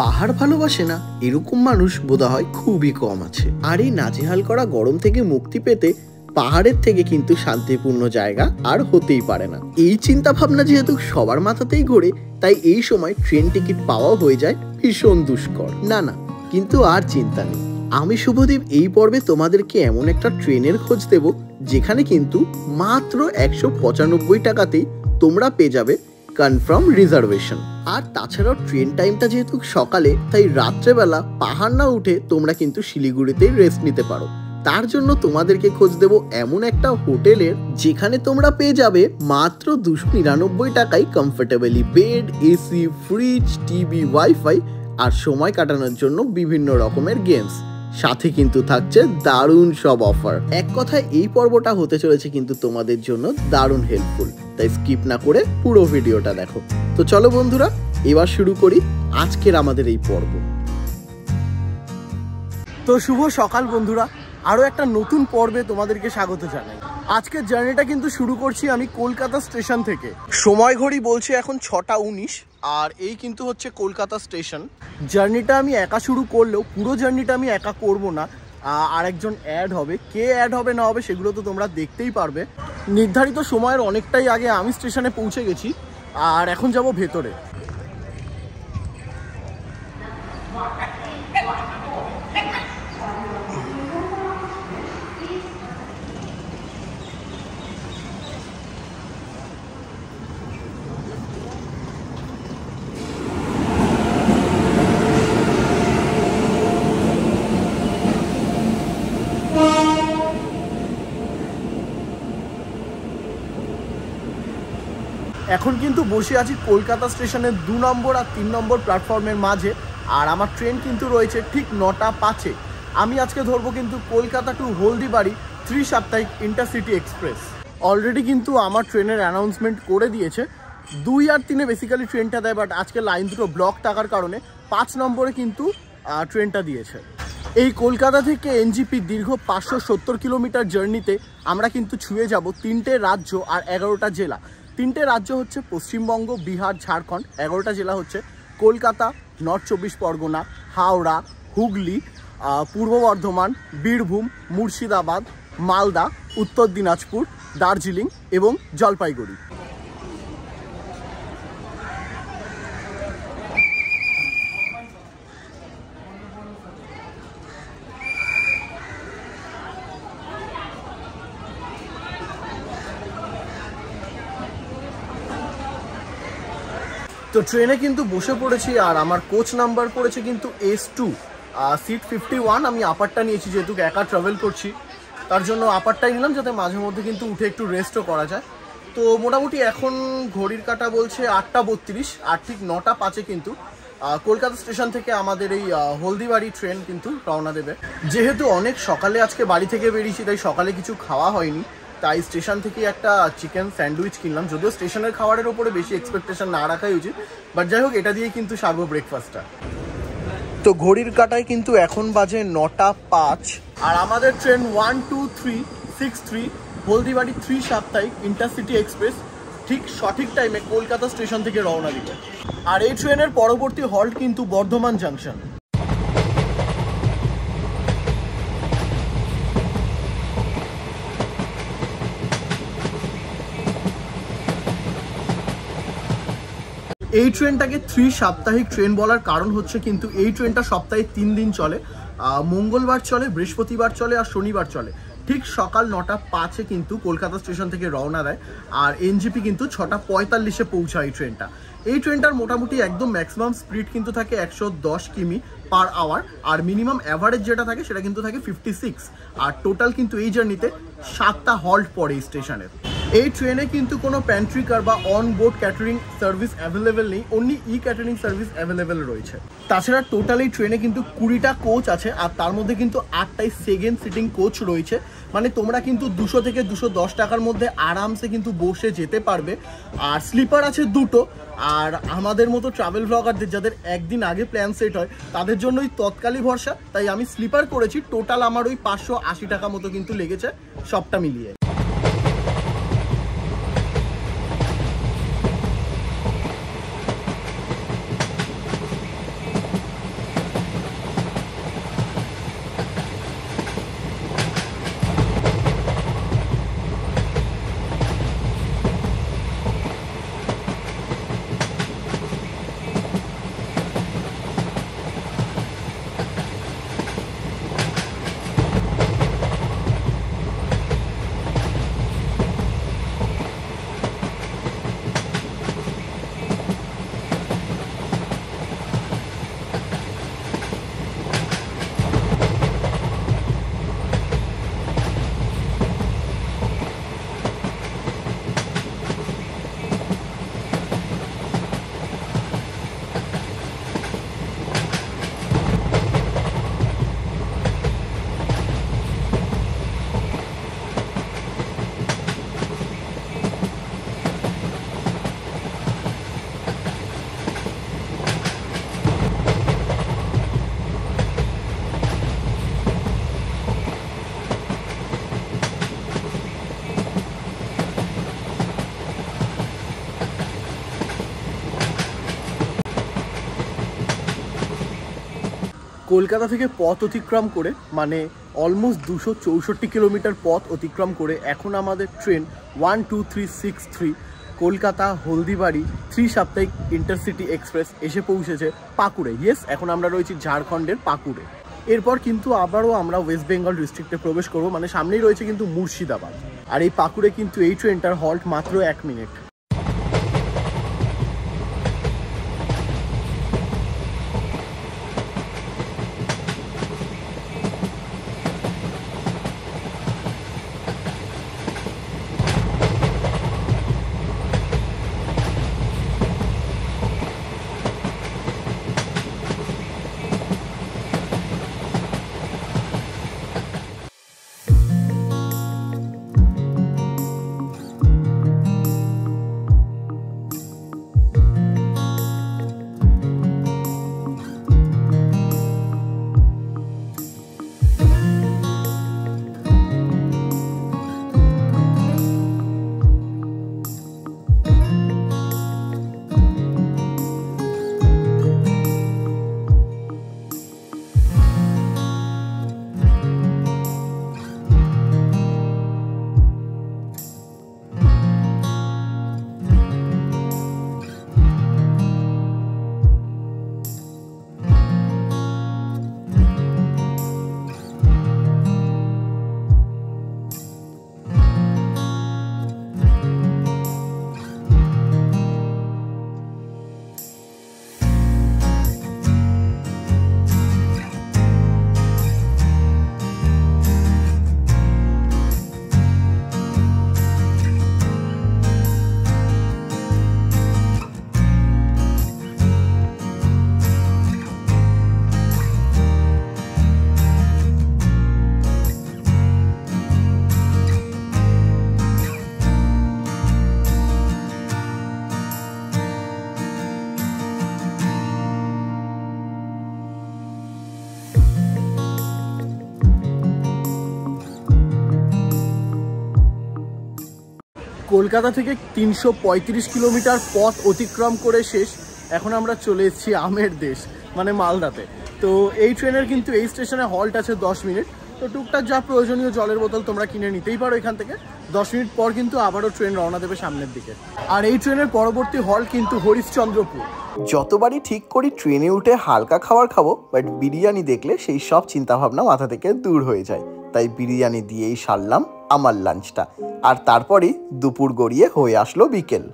পাহাড় ভালোবাসে না এরকম মানুষ বোধহয় খুবই কম আছে। আর এই নাজেহাল করা গরম থেকে মুক্তি পেতে পাহাড়ের থেকে কিন্তু শান্তিপূর্ণ জায়গা আর হতেই পারে না। এই চিন্তা ভাবনা যেহেতু সবার মাথাতেই ঘোরে, তাই এই সময় ট্রেন টিকিট পাওয়া হয়ে যায় ভীষণ দুষ্কর। না, কিন্তু আর চিন্তা নেই, আমি শুভদীপ এই পর্বে তোমাদেরকে এমন একটা ট্রেনের খোঁজ দেব যেখানে কিন্তু মাত্র 195 টাকাতেই তোমরা পেয়ে যাবে কনফার্ম রিজার্ভেশন। আর তাছাড়াও ট্রেন টাইমটা যেহেতু সকালে, তাই রাত্রেবেলা পাহাড় না উঠে তোমরা কিন্তু শিলিগুড়িতেই রেস্ট নিতে পারো। তার জন্য তোমাদেরকে খোঁজ দেব এমন একটা হোটেলের যেখানে তোমরা পেয়ে যাবে মাত্র 299 টাকায় comfortably bed, AC, fridge, TV, wifi আর সময় কাটানোর জন্য বিভিন্ন রকমের গেমস। সাথে কিন্তু থাকছে দারুণ সব অফার। এক কথায় এই পর্বটা হতে চলেছে কিন্তু তোমাদের জন্য দারুণ হেল্পফুল, তাই স্কিপ না করে পুরো ভিডিওটা দেখো। তো চলো বন্ধুরা, এবার শুরু করি আজকের আমাদের এই পর্ব। তো শুভ সকাল বন্ধুরা, আরও একটা নতুন পর্বে তোমাদেরকে স্বাগত জানাই। আজকের জার্নিটা কিন্তু শুরু করছি আমি কলকাতা স্টেশন থেকে। সময় ঘড়ি বলছে এখন 6টা 19, আর এই কিন্তু হচ্ছে কলকাতা স্টেশন। জার্নিটা আমি একা শুরু করলেও পুরো জার্নিটা আমি একা করব না, আরেকজন অ্যাড হবে। কে অ্যাড হবে না হবে সেগুলো তো তোমরা দেখতেই পারবে। নির্ধারিত সময়ের অনেকটাই আগে আমি স্টেশনে পৌঁছে গেছি, আর এখন যাব ভেতরে। এখন কিন্তু বসে আছি কলকাতা স্টেশনের 2 নম্বর আর 3 নম্বর প্ল্যাটফর্মের মাঝে, আর আমার ট্রেন কিন্তু রয়েছে ঠিক 9টা 5-এ। আমি আজকে ধরবো কিন্তু কলকাতা টু হলদিবাড়ি ত্রিসাপ্তাহিক ইন্টারসিটি এক্সপ্রেস। অলরেডি কিন্তু আমার ট্রেনের অ্যানাউন্সমেন্ট করে দিয়েছে। 2 আর 3-এ বেসিক্যালি ট্রেনটা দেয়, বাট আজকে লাইন দুটো ব্লক থাকার কারণে 5 নম্বরে কিন্তু ট্রেনটা দিয়েছে। এই কলকাতা থেকে এনজিপি দীর্ঘ 570 কিলোমিটার জার্নিতে আমরা কিন্তু ছুঁয়ে যাব 3টে রাজ্য আর 11টা জেলা। 3টে রাজ্য হচ্ছে পশ্চিমবঙ্গ, বিহার, ঝাড়খণ্ড। 11টা জেলা হচ্ছে কলকাতা, নর্থ 24 পরগনা, হাওড়া, হুগলি, পূর্ব বর্ধমান, বীরভূম, মুর্শিদাবাদ, মালদা, উত্তর দিনাজপুর, দার্জিলিং এবং জলপাইগুড়ি। তো ট্রেনে কিন্তু বসে পড়েছি, আর আমার কোচ নাম্বার পড়েছে কিন্তু S2, সিট 51। আমি আপারটা নিয়েছি, যেহেতু একা ট্রাভেল করছি তার জন্য আপারটাই নিলাম, যাতে মাঝে মধ্যে কিন্তু উঠে একটু রেস্টও করা যায়। তো মোটামুটি এখন ঘড়ির কাঁটা বলছে 8টা 32, আর ঠিক 9টা 5-এ কিন্তু কলকাতা স্টেশন থেকে আমাদের এই হলদিবাড়ি ট্রেন কিন্তু রওনা দেবে। যেহেতু অনেক সকালে আজকে বাড়ি থেকে বেরিয়েছি, তাই সকালে কিছু খাওয়া হয়নি, তাই স্টেশন থেকে একটা চিকেন স্যান্ডউইচ কিনলাম। যদিও স্টেশনের খাবারের ওপরে বেশি এক্সপেকটেশন না রাখাই উচিত, বাট যাই হোক এটা দিয়ে কিন্তু সারবো ব্রেকফাস্টটা। তো ঘড়ির কাটায় কিন্তু এখন বাজে 9টা 5, আর আমাদের ট্রেন 12363 হলদিবাড়ি ত্রিসাপ্তাহিক ইন্টারসিটি এক্সপ্রেস ঠিক সঠিক টাইমে কলকাতা স্টেশন থেকে রওনা দিবে। আর এই ট্রেনের পরবর্তী হল্ট কিন্তু বর্ধমান জাংশন। এই ট্রেনটাকে ত্রিসাপ্তাহিক ট্রেন বলার কারণ হচ্ছে কিন্তু এই ট্রেনটা সপ্তাহে 3 দিন চলে। মঙ্গলবার চলে, বৃহস্পতিবার চলে আর শনিবার চলে। ঠিক সকাল 9টা 5-এ কিন্তু কলকাতা স্টেশন থেকে রওনা দেয়, আর এনজিপি কিন্তু 6টা 45-এ পৌঁছায় এই ট্রেনটা। এই ট্রেনটার মোটামুটি একদম ম্যাক্সিমাম স্পিড কিন্তু থাকে 110 কিমি পার আওয়ার, আর মিনিমাম অ্যাভারেজ যেটা থাকে সেটা কিন্তু থাকে 56। আর টোটাল কিন্তু এই জার্নিতে 7টা হল্ট পড়ে এই স্টেশনের। এই ট্রেনে কিন্তু কোনো প্যান্ট্রি কার বা on board catering service available নেই, অনলি ই ক্যাটারিং সার্ভিস অ্যাভেলেবেল রয়েছে। তাছাড়া টোটাল এই ট্রেনে কিন্তু 20টা কোচ আছে, আর তার মধ্যে কিন্তু 8টাই সেকেন্ড সিটিং কোচ রয়েছে। মানে তোমরা কিন্তু 200 থেকে 210 টাকার মধ্যে আরামসে কিন্তু বসে যেতে পারবে। আর স্লিপার আছে 2টো। আর আমাদের মতো ট্রাভেল ব্লগারদের যাদের একদিন আগে প্ল্যান সেট হয় তাদের জন্যই তৎকালী ভরসা, তাই আমি স্লিপার করেছি। টোটাল আমার ওই 580 টাকা মতো কিন্তু লেগেছে সবটা মিলিয়ে। কলকাতা থেকে পথ অতিক্রম করে মানে অলমোস্ট 264 কিলোমিটার পথ অতিক্রম করে এখন আমাদের ট্রেন 12363 কলকাতা হলদিবাড়ি সাপ্তাহিক ইন্টারসিটি এক্সপ্রেস এসে পৌঁছেছে পাকুড়ে। ইয়েস, এখন আমরা রয়েছি ঝাড়খণ্ডের পাকুড়ে। এরপর কিন্তু আবারও আমরা ওয়েস্ট বেঙ্গল ডিস্ট্রিক্টে প্রবেশ করব, মানে সামনেই রয়েছে কিন্তু মুর্শিদাবাদ। আর এই পাকুড়ে কিন্তু এই ট্রেনটার হল্ট মাত্র 1 মিনিট। কলকাতা থেকে 335 কিলোমিটার পথ অতিক্রম করে শেষ এখন আমরা চলে এসেছি আমের দেশ মানে মালদাতে। তো এই ট্রেনের কিন্তু এই স্টেশনে হল্ট আছে 10 মিনিট। তো টুকটাক যা প্রয়োজনীয় জলের বোতল তোমরা কিনে নিতেই পারো এখান থেকে। 10 মিনিট পর কিন্তু আবারও ট্রেন রওনা দেবে সামনের দিকে। আর এই ট্রেনের পরবর্তী হল্ট কিন্তু হরিশ্চন্দ্রপুর। যতবারই ঠিক করি ট্রেনে উঠে হালকা খাবার খাবো, বাট বিরিয়ানি দেখলে সেই সব চিন্তাভাবনা মাথা থেকে দূর হয়ে যায়। তাই বিরিয়ানি দিয়েই সারলাম আমার লাঞ্চটা। আর তারপরেই দুপুর গড়িয়ে হয়ে আসলো বিকেল।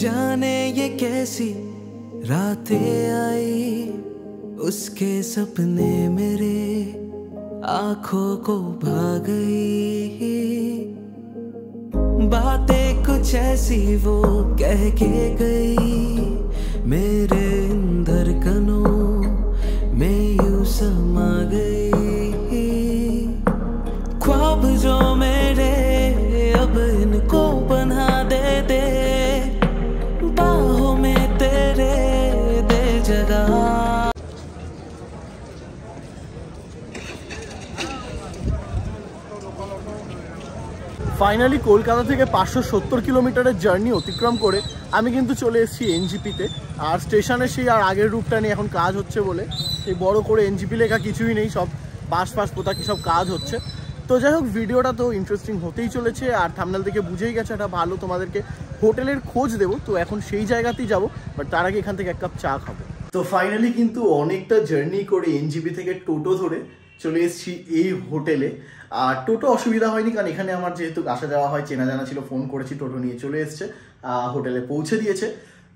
জানে ये कैसी रातें आई उसके सपने मेरे आँखों को भा गई, बातें कुछ ऐसी वो कह के गई मेरे धड़कनों में यूं समा गई। ख्वाब जो मेरे अब इनको बना दे दे, बाहों में तेरे दे जगह। ফাইনালি কলকাতা থেকে 570 কিলোমিটারের জার্নি অতিক্রম করে আমি কিন্তু চলে এসেছি এনজিপিতে। আর স্টেশনে সেই আর আগের রূপটা নিয়ে এখন কাজ হচ্ছে বলে এই বড় করে এনজিপি লেখা কিছুই নেই, সব বাস পোতা কি সব কাজ হচ্ছে। তো যাই হোক, ভিডিওটা তো ইন্টারেস্টিং হতেই চলেছে। আর থাম্বনেল থেকে বুঝেই গেছে এটা ভালো, তোমাদেরকে হোটেলের খোঁজ দেবো। তো এখন সেই জায়গাতেই যাবো, বাট তার আগে এখান থেকে এক কাপ চা খাবো। তো ফাইনালি কিন্তু অনেকটা জার্নি করে এনজিপি থেকে টোটো ধরে চলে এসেছি এই হোটেলে। আর টোটো অসুবিধা হয়নি, কারণ এখানে আমার যেহেতু আসা যাওয়া হয়, চেনা জানা ছিল, ফোন করেছি, টোটো নিয়ে চলে এসছে, হোটেলে পৌঁছে দিয়েছে।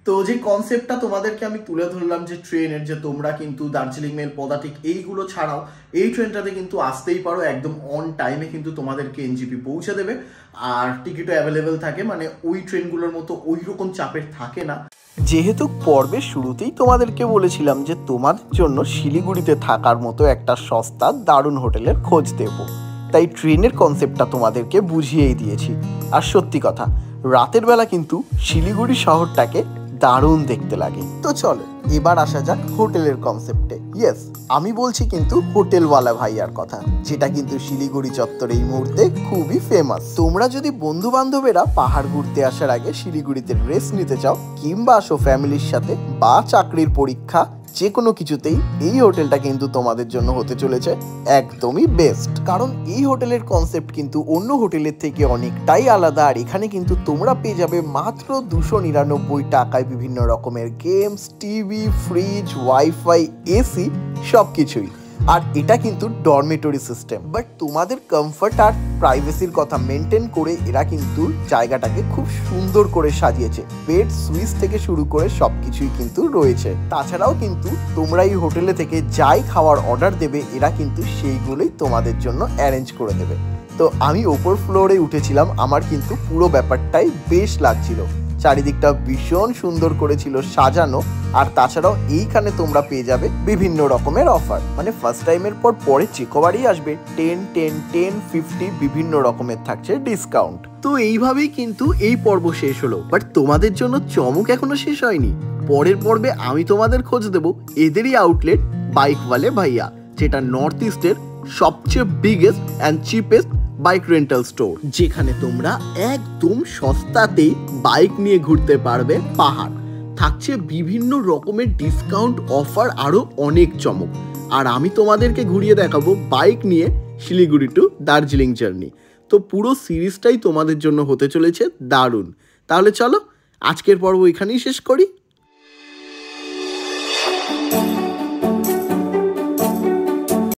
তো যে কনসেপ্টটা তোমাদেরকে আমি তুলে ধরলাম যে ট্রেনের, যে তোমরা কিন্তু দার্জিলিং মেল, পদাতিক এইগুলো ছাড়াও এই ট্রেনটাতে কিন্তু আসতেই পারো, একদম অন টাইমে কিন্তু তোমাদেরকে এনজিপি পৌঁছে দেবে। আর টিকিটও অ্যাভেলেবেল থাকে, মানে ওই ট্রেনগুলোর মতো ওই রকম চাপের থাকে না। যেহেতু পর্বের শুরুতেই তোমাদেরকে বলেছিলাম যে তোমাদের জন্য শিলিগুড়িতে থাকার মতো একটা সস্তা দারুণ হোটেলের খোঁজ দেব, তাই ট্রেনের কনসেপ্টটা তোমাদেরকে বুঝিয়েই দিয়েছি। আর সত্যি কথা, রাতের বেলা কিন্তু শিলিগুড়ি শহরটাকে দারুণ দেখতে লাগে। তো চলো এবার আসা যাক হোটেলের কনসেপ্টে। ইয়েস, আমি বলছি কিন্তু হোটেলওয়ালা ভাইয়ার কথা, যেটা কিন্তু শিলিগুড়ি চত্বরে এই মুহূর্তে খুবই ফেমাস। তোমরা যদি বন্ধু বান্ধবেরা পাহাড় ঘুরতে আসার আগে শিলিগুড়িতে রেস্ট নিতে চাও, কিংবা আসো ফ্যামিলির সাথে, বা চাকরির পরীক্ষা যে কোনো কিছুতেই এই হোটেলটা কিন্তু তোমাদের জন্য হতে চলেছে একদমই বেস্ট। কারণ এই হোটেলের কনসেপ্ট কিন্তু অন্য হোটেলের থেকে অনেকটাই আলাদা। আর এখানে কিন্তু তোমরা পেয়ে যাবে মাত্র 299 টাকায় বিভিন্ন রকমের games, TV, fridge, wifi, AC সবকিছুই। আর এটা কিন্তু ডরমেটরি সিস্টেম, বাট তোমাদের কমফর্ট আর প্রাইভেসির কথা মেনটেন করে এরা কিন্তু জায়গাটাকে খুব সুন্দর করে সাজিয়েছে। বেড, সুইচ থেকে শুরু করে সবকিছুই কিন্তু রয়েছে। তাছাড়াও কিন্তু তোমরা এই হোটেলে থেকে যাই খাওয়ার অর্ডার দেবে এরা কিন্তু সেইগুলোই তোমাদের জন্য অ্যারেঞ্জ করে দেবে। তো আমি ওপর ফ্লোরে উঠেছিলাম, আমার কিন্তু পুরো ব্যাপারটাই বেশ লাগছিল। চারিদিকটা ভীষণ সুন্দর করেছিল সাজানো। আর তাছাড়াও এইখানে তোমরা পেয়ে যাবে বিভিন্ন রকমের অফার, মানে ফার্স্ট টাইমের পর পরে চেকওভারই আসবে 10, 10, 10, 50 বিভিন্ন রকমের থাকছে ডিসকাউন্ট। তো এইভাবেই কিন্তু এই পর্ব শেষ হলো, বাট তোমাদের জন্য চমক এখনো শেষ হয়নি। পরের পর্বে আমি তোমাদের খোঁজ দেব এদেরই আউটলেট বাইকওয়ালে ভাইয়া, যেটা নর্থ ইস্টের সবচেয়ে biggest and cheapest bike rental store, যেখানে তোমরা একদম সস্তাতেই বাইক নিয়ে ঘুরতে পারবে পাহাড়। থাকছে বিভিন্ন রকমের ডিসকাউন্ট, অফার, আরও অনেক চমক। আর আমি তোমাদেরকে ঘুরিয়ে দেখাবো বাইক নিয়ে শিলিগুড়ি টু দার্জিলিং জার্নি। তো পুরো সিরিজটাই তোমাদের জন্য হতে চলেছে দারুণ। তাহলে চলো আজকের পর্ব এখানেই শেষ করি।